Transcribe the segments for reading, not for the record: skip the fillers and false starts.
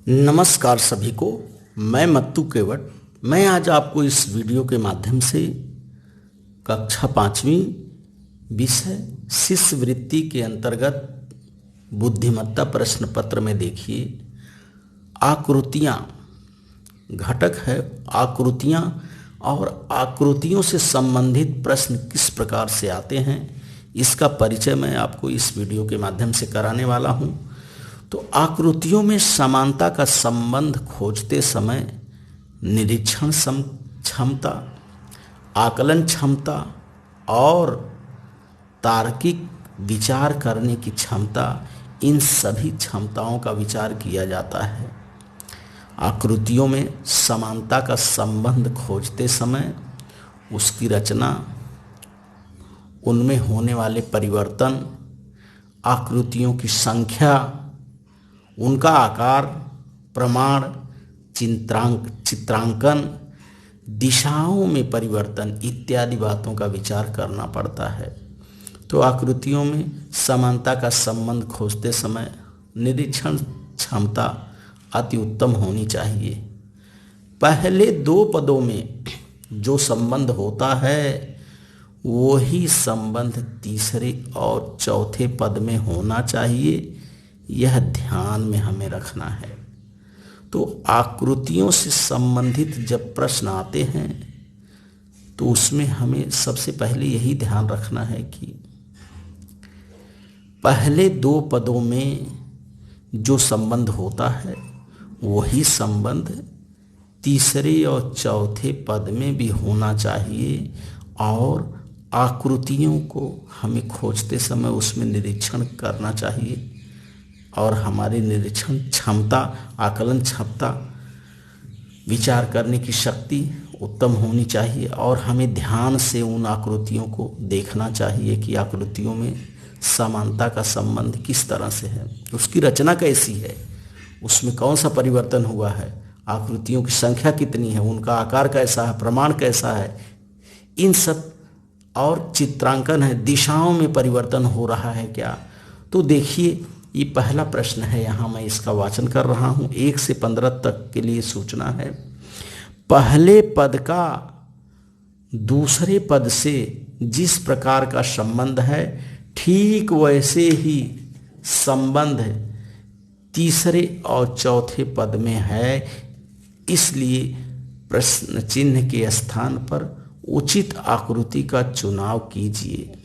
नमस्कार सभी को। मैं मत्तू केवट। मैं आज आपको इस वीडियो के माध्यम से कक्षा 5वीं विषय शिष्यवृत्ति के अंतर्गत बुद्धिमत्ता प्रश्न पत्र में देखिए आकृतियाँ घटक है। आकृतियाँ और आकृतियों से संबंधित प्रश्न किस प्रकार से आते हैं, इसका परिचय मैं आपको इस वीडियो के माध्यम से कराने वाला हूँ। तो आकृतियों में समानता का संबंध खोजते समय निरीक्षण क्षमता, आकलन क्षमता और तार्किक विचार करने की क्षमता, इन सभी क्षमताओं का विचार किया जाता है। आकृतियों में समानता का संबंध खोजते समय उसकी रचना, उनमें होने वाले परिवर्तन, आकृतियों की संख्या, उनका आकार, प्रमाण, चित्रांकन, दिशाओं में परिवर्तन इत्यादि बातों का विचार करना पड़ता है। तो आकृतियों में समानता का संबंध खोजते समय निरीक्षण क्षमता अति उत्तम होनी चाहिए। पहले दो पदों में जो संबंध होता है वही संबंध तीसरे और चौथे पद में होना चाहिए, यह ध्यान में हमें रखना है। तो आकृतियों से संबंधित जब प्रश्न आते हैं तो उसमें हमें सबसे पहले यही ध्यान रखना है कि पहले दो पदों में जो संबंध होता है वही संबंध तीसरे और चौथे पद में भी होना चाहिए, और आकृतियों को हमें खोजते समय उसमें निरीक्षण करना चाहिए और हमारी निरीक्षण क्षमता, आकलन क्षमता, विचार करने की शक्ति उत्तम होनी चाहिए। और हमें ध्यान से उन आकृतियों को देखना चाहिए कि आकृतियों में समानता का संबंध किस तरह से है, उसकी रचना कैसी है, उसमें कौन सा परिवर्तन हुआ है, आकृतियों की संख्या कितनी है, उनका आकार कैसा है, प्रमाण कैसा है, इन सब, और चित्रांकन है, दिशाओं में परिवर्तन हो रहा है क्या। तो देखिए, ये पहला प्रश्न है, यहाँ मैं इसका वाचन कर रहा हूँ। 1 से 15 तक के लिए सूचना है। पहले पद का दूसरे पद से जिस प्रकार का संबंध है ठीक वैसे ही संबंध तीसरे और चौथे पद में है, इसलिए प्रश्न चिन्ह के स्थान पर उचित आकृति का चुनाव कीजिए।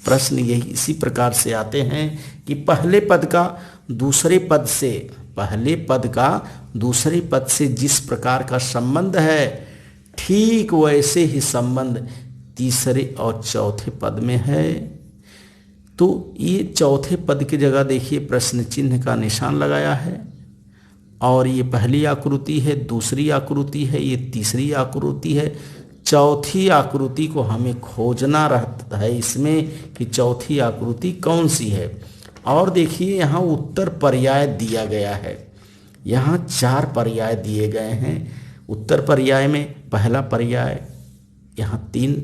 प्रश्न यही इसी प्रकार से आते हैं कि पहले पद का दूसरे पद से जिस प्रकार का संबंध है ठीक वैसे ही संबंध तीसरे और चौथे पद में है। तो ये चौथे पद की जगह देखिए प्रश्न चिन्ह का निशान लगाया है, और ये पहली आकृति है, दूसरी आकृति है, ये तीसरी आकृति है। चौथी आकृति को हमें खोजना रहता है इसमें कि चौथी आकृति कौन सी है। और देखिए यहाँ उत्तर पर्याय दिया गया है, यहाँ 4 पर्याय दिए गए हैं। उत्तर पर्याय में पहला पर्याय, यहाँ 3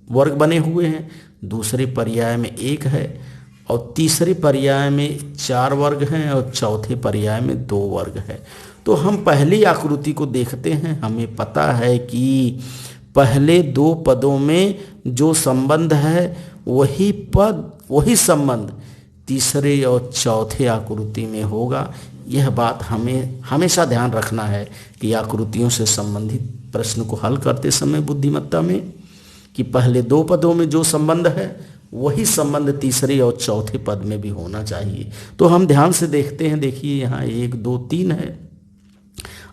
वर्ग बने हुए हैं, दूसरे पर्याय में 1 है, और तीसरे पर्याय में 4 वर्ग हैं, और चौथे पर्याय में 2 वर्ग है। तो हम पहली आकृति को देखते हैं। हमें पता है कि पहले दो पदों में जो संबंध है वही संबंध तीसरे और चौथे आकृति में होगा। यह बात हमें हमेशा ध्यान रखना है कि आकृतियों से संबंधित प्रश्न को हल करते समय बुद्धिमत्ता में, कि पहले दो पदों में जो संबंध है वही संबंध तीसरे और चौथे पद में भी होना चाहिए। तो हम ध्यान से देखते हैं। देखिए यहाँ 1 2 3 है।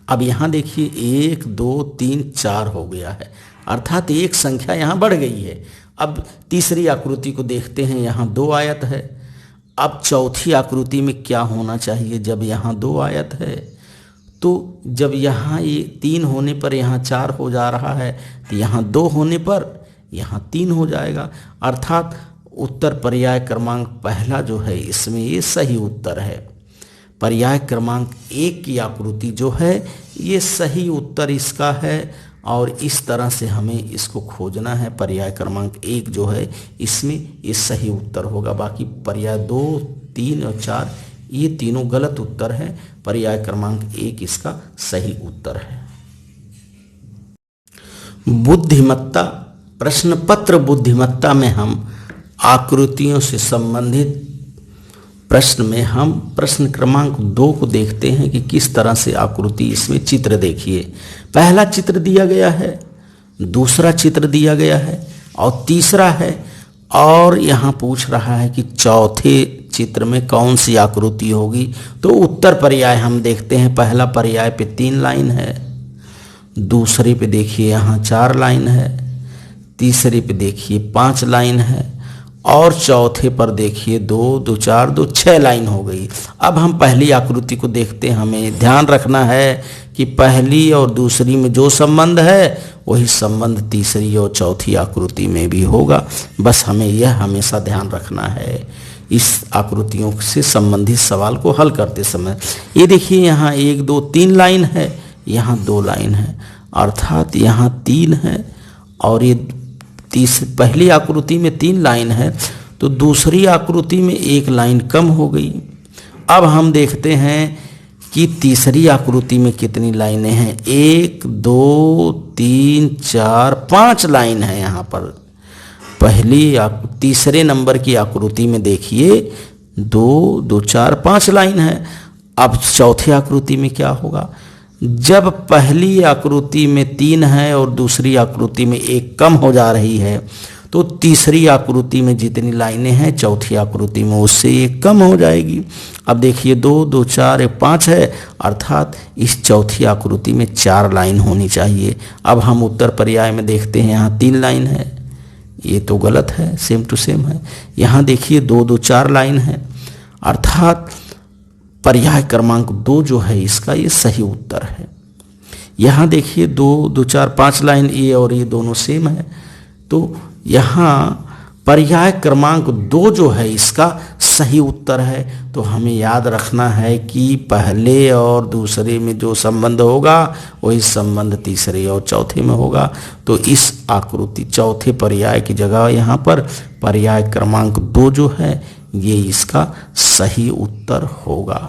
अब यहाँ देखिए 1 2 3 4 हो गया है, अर्थात एक संख्या यहाँ बढ़ गई है। अब तीसरी आकृति को देखते हैं, यहाँ 2 आयत है। अब चौथी आकृति में क्या होना चाहिए जब यहाँ 2 आयत है, तो जब यहाँ ये 3 होने पर यहाँ 4 हो जा रहा है, तो यहाँ 2 होने पर यहाँ 3 हो जाएगा। अर्थात उत्तर पर्याय क्रमांक पहला जो है इसमें ये सही उत्तर है। पर्याय क्रमांक 1 की आकृति जो है ये सही उत्तर इसका है, और इस तरह से हमें इसको खोजना है। पर्याय क्रमांक 1 जो है इसमें ये सही उत्तर होगा। बाकी पर्याय 2 3 और 4 ये तीनों गलत उत्तर है। पर्याय क्रमांक 1 इसका सही उत्तर है। बुद्धिमत्ता, प्रश्न पत्र बुद्धिमत्ता में हम आकृतियों से संबंधित प्रश्न में हम प्रश्न क्रमांक 2 को देखते हैं कि किस तरह से आकृति, इसमें चित्र देखिए। पहला चित्र दिया गया है, दूसरा चित्र दिया गया है और तीसरा है, और यहाँ पूछ रहा है कि चौथे चित्र में कौन सी आकृति होगी। तो उत्तर पर्याय हम देखते हैं। पहला पर्याय पे 3 लाइन है, दूसरे पे देखिए यहाँ 4 लाइन है, तीसरे पे देखिए 5 लाइन है और चौथे पर देखिए 2 2 4 2 6 लाइन हो गई। अब हम पहली आकृति को देखते हैं। हमें ध्यान रखना है कि पहली और दूसरी में जो संबंध है वही संबंध तीसरी और चौथी आकृति में भी होगा। बस हमें यह हमेशा ध्यान रखना है इस आकृतियों से संबंधित सवाल को हल करते समय। ये देखिए यहाँ 1 2 3 लाइन है, यहाँ 2 लाइन है, अर्थात यहाँ 3 है और ये पहली आकृति में 3 लाइन है तो दूसरी आकृति में 1 लाइन कम हो गई। अब हम देखते हैं कि तीसरी आकृति में कितनी लाइनें हैं। 1 2 3 4 5 लाइन है यहाँ पर। तीसरे नंबर की आकृति में देखिए 2 2 4 5 लाइन है। अब चौथी आकृति में क्या होगा? जब पहली आकृति में 3 है और दूसरी आकृति में 1 कम हो जा रही है तो तीसरी आकृति में जितनी लाइनें हैं चौथी आकृति में उससे 1 कम हो जाएगी। अब देखिए 2 2 4 1 5 है, अर्थात इस चौथी आकृति में 4 लाइन होनी चाहिए। अब हम उत्तर पर्याय में देखते हैं, यहाँ 3 लाइन है, ये तो गलत है, सेम टू सेम है। यहाँ देखिए 2 2 4 लाइन है, अर्थात पर्याय क्रमांक 2 जो है इसका ये सही उत्तर है। यहाँ देखिए 2 2 4 5 लाइन, ये और ये दोनों सेम है, तो यहाँ पर्याय क्रमांक 2 जो है इसका सही उत्तर है। तो हमें याद रखना है कि पहले और दूसरे में जो संबंध होगा वही संबंध तीसरे और चौथे में होगा। तो इस आकृति चौथे पर्याय की जगह यहाँ पर पर्याय क्रमांक 2 जो है ये इसका सही उत्तर होगा।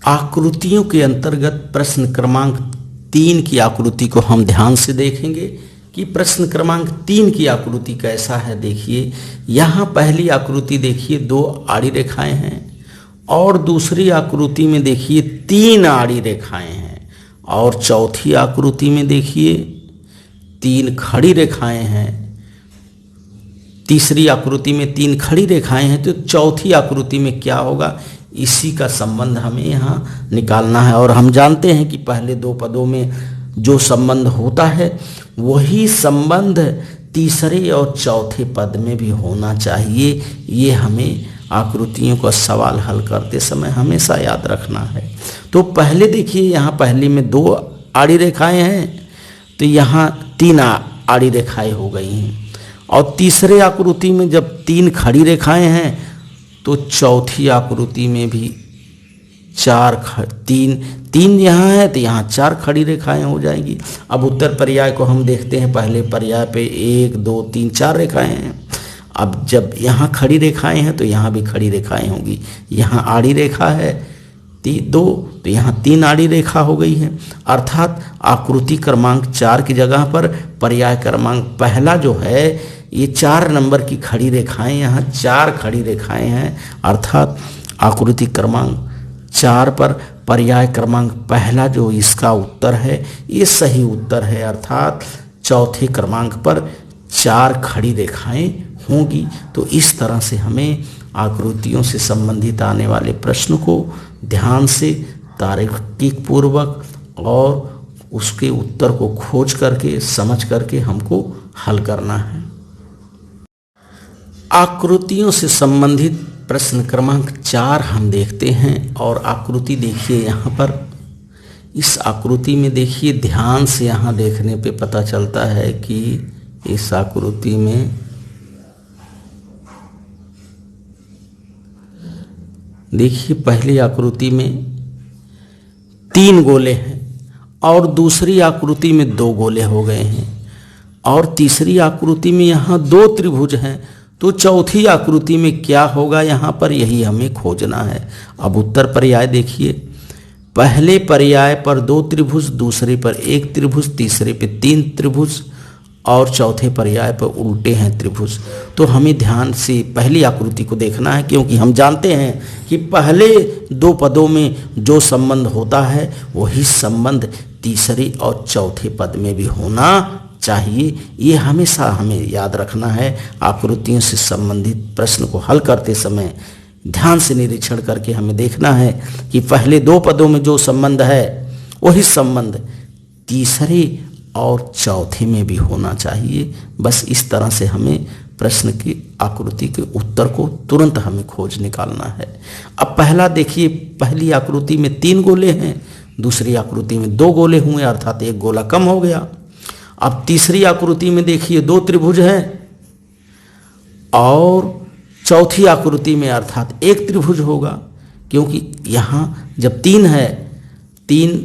आकृतियों के अंतर्गत प्रश्न क्रमांक 3 की आकृति को हम ध्यान से देखेंगे कि प्रश्न क्रमांक 3 की आकृति कैसा है। देखिए यहाँ पहली आकृति देखिए 2 आड़ी रेखाएं हैं और दूसरी आकृति में देखिए 3 आड़ी रेखाएं हैं और चौथी आकृति में देखिए 3 खड़ी रेखाएं हैं। तीसरी आकृति में 3 खड़ी रेखाएं हैं, तो चौथी आकृति में क्या होगा, इसी का संबंध हमें यहाँ निकालना है। और हम जानते हैं कि पहले 2 पदों में जो संबंध होता है वही संबंध तीसरे और चौथे पद में भी होना चाहिए। ये हमें आकृतियों का सवाल हल करते समय हमेशा याद रखना है। तो पहले देखिए यहाँ पहले में 2 आड़ी रेखाएं हैं, तो यहाँ 3 आड़ी रेखाएं हो गई हैं। और तीसरे आकृति में जब 3 खड़ी रेखाएं हैं तो चौथी आकृति में भी 3 यहाँ है तो यहाँ 4 खड़ी रेखाएं हो जाएंगी। अब उत्तर पर्याय को हम देखते हैं। पहले पर्याय पे 1 2 3 4 रेखाएं हैं। अब जब यहाँ खड़ी रेखाएं हैं तो यहाँ भी खड़ी रेखाएं होंगी। यहाँ आड़ी रेखा है 2 तो यहाँ 3 आड़ी रेखा हो गई है, अर्थात आकृति क्रमांक 4 की जगह पर पर्याय क्रमांक पहला जो है ये 4 नंबर की खड़ी रेखाएं, यहाँ 4 खड़ी रेखाएं हैं, अर्थात आकृति क्रमांक 4 पर पर्याय क्रमांक पहला जो इसका उत्तर है ये सही उत्तर है, अर्थात चौथे क्रमांक पर 4 खड़ी रेखाएं होंगी। तो इस तरह से हमें आकृतियों से संबंधित आने वाले प्रश्न को ध्यान से तार्किक पूर्वक और उसके उत्तर को खोज करके समझ करके हमको हल करना है। आकृतियों से संबंधित प्रश्न क्रमांक 4 हम देखते हैं। और आकृति देखिए यहाँ पर, इस आकृति में देखिए ध्यान से, यहाँ देखने पे पता चलता है कि इस आकृति में देखिए पहली आकृति में 3 गोले हैं और दूसरी आकृति में 2 गोले हो गए हैं और तीसरी आकृति में यहाँ 2 त्रिभुज हैं। तो चौथी आकृति में क्या होगा यहाँ पर, यही हमें खोजना है। अब उत्तर पर्याय देखिए, पहले पर्याय पर 2 त्रिभुज, दूसरे पर 1 त्रिभुज, तीसरे पे 3 त्रिभुज और चौथे पर्याय पर उल्टे हैं त्रिभुज। तो हमें ध्यान से पहली आकृति को देखना है, क्योंकि हम जानते हैं कि पहले 2 पदों में जो संबंध होता है वही संबंध तीसरे और चौथे पद में भी होना चाहिए। ये हमेशा हमें याद रखना है। आकृतियों से संबंधित प्रश्न को हल करते समय ध्यान से निरीक्षण करके हमें देखना है कि पहले 2 पदों में जो संबंध है वही संबंध तीसरे और चौथे में भी होना चाहिए। बस इस तरह से हमें प्रश्न की आकृति के उत्तर को तुरंत हमें खोज निकालना है। अब पहला देखिए, पहली आकृति में 3 गोले हैं, दूसरी आकृति में 2 गोले हुए, अर्थात 1 गोला कम हो गया। अब तीसरी आकृति में देखिए 2 त्रिभुज हैं और चौथी आकृति में अर्थात 1 त्रिभुज होगा, क्योंकि यहाँ जब 3 है, 3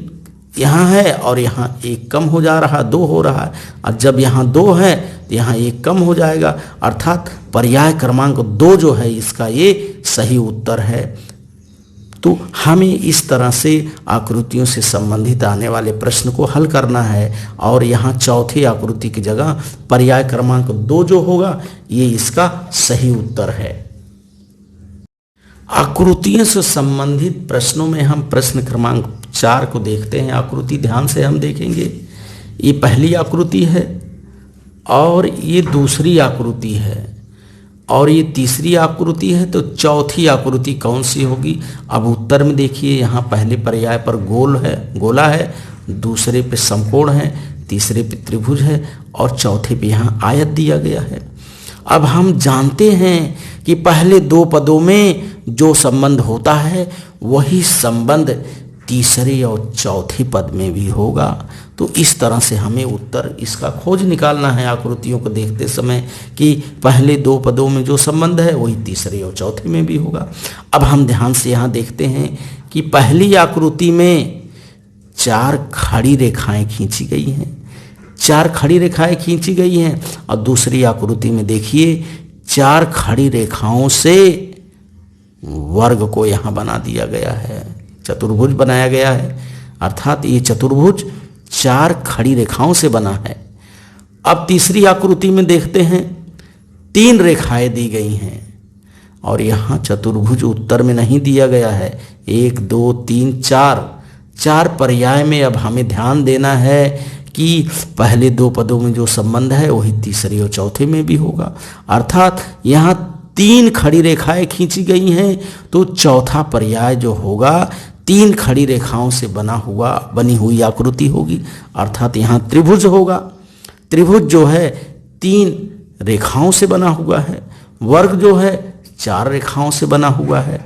यहाँ है और यहाँ 1 कम हो जा रहा, 2 हो रहा है, और जब यहाँ 2 है तो यहाँ 1 कम हो जाएगा, अर्थात पर्याय क्रमांक 2 जो है इसका ये सही उत्तर है। तो हमें इस तरह से आकृतियों से संबंधित आने वाले प्रश्न को हल करना है, और यहाँ चौथी आकृति की जगह पर्याय क्रमांक 2 जो होगा ये इसका सही उत्तर है। आकृतियों से संबंधित प्रश्नों में हम प्रश्न क्रमांक 4 को देखते हैं। आकृति ध्यान से हम देखेंगे। ये पहली आकृति है और ये दूसरी आकृति है और ये तीसरी आकृति है, तो चौथी आकृति कौन सी होगी? अब उत्तर में देखिए, यहाँ पहले पर्याय पर गोला है, दूसरे पे समकोण है, तीसरे पे त्रिभुज है और चौथे पे यहाँ आयत दिया गया है। अब हम जानते हैं कि पहले 2 पदों में जो संबंध होता है वही संबंध तीसरे और चौथे पद में भी होगा। तो इस तरह से हमें उत्तर इसका खोज निकालना है आकृतियों को देखते समय कि पहले 2 पदों में जो संबंध है वही तीसरे और चौथे में भी होगा। अब हम ध्यान से यहाँ देखते हैं कि पहली आकृति में 4 खड़ी रेखाएं खींची गई हैं, 4 खड़ी रेखाएं खींची गई हैं, और दूसरी आकृति में देखिए 4 खड़ी रेखाओं से वर्ग को यहाँ बना दिया गया है, चतुर्भुज बनाया गया है, अर्थात ये चतुर्भुज 4 खड़ी रेखाओं से बना है। अब तीसरी आकृति में देखते हैं 3 रेखाएं दी गई हैं और यहाँ चतुर्भुज उत्तर में नहीं दिया गया है। 1 2 3 4 पर्याय में अब हमें ध्यान देना है कि पहले 2 पदों में जो संबंध है वही तीसरे और चौथे में भी होगा, अर्थात यहाँ 3 खड़ी रेखाएं खींची गई हैं, तो चौथा पर्याय जो होगा 3 खड़ी रेखाओं से बनी हुई आकृति होगी, अर्थात यहाँ त्रिभुज होगा। त्रिभुज जो है 3 रेखाओं से बना हुआ है, वर्ग जो है 4 रेखाओं से बना हुआ है।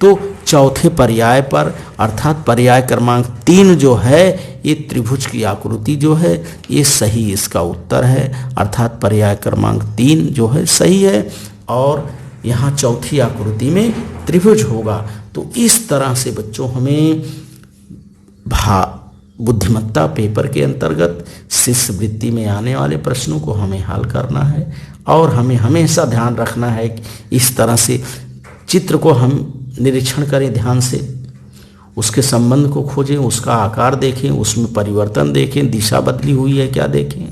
तो चौथे पर्याय पर अर्थात पर्याय क्रमांक 3 जो है ये त्रिभुज की आकृति जो है ये सही इसका उत्तर है, अर्थात पर्याय क्रमांक 3 जो है सही है और यहाँ चौथी आकृति में त्रिभुज होगा। तो इस तरह से बच्चों हमें बुद्धिमत्ता पेपर के अंतर्गत शिष्यवृत्ति में आने वाले प्रश्नों को हमें हल करना है, और हमें हमेशा ध्यान रखना है कि इस तरह से चित्र को हम निरीक्षण करें, ध्यान से उसके संबंध को खोजें, उसका आकार देखें, उसमें परिवर्तन देखें, दिशा बदली हुई है क्या देखें,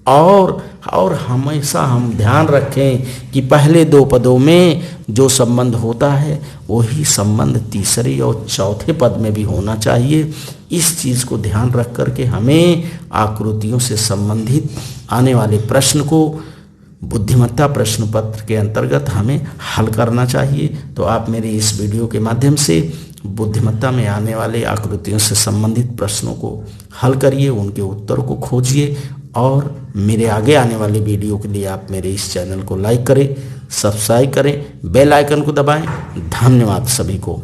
और हमेशा हम ध्यान रखें कि पहले 2 पदों में जो संबंध होता है वही संबंध तीसरे और चौथे पद में भी होना चाहिए। इस चीज़ को ध्यान रख करके हमें आकृतियों से संबंधित आने वाले प्रश्न को बुद्धिमत्ता प्रश्न पत्र के अंतर्गत हमें हल करना चाहिए। तो आप मेरे इस वीडियो के माध्यम से बुद्धिमत्ता में आने वाले आकृतियों से संबंधित प्रश्नों को हल करिए, उनके उत्तर को खोजिए, और मेरे आगे आने वाले वीडियो के लिए आप मेरे इस चैनल को लाइक करें, सब्सक्राइब करें, बेल आइकन को दबाएं। धन्यवाद सभी को।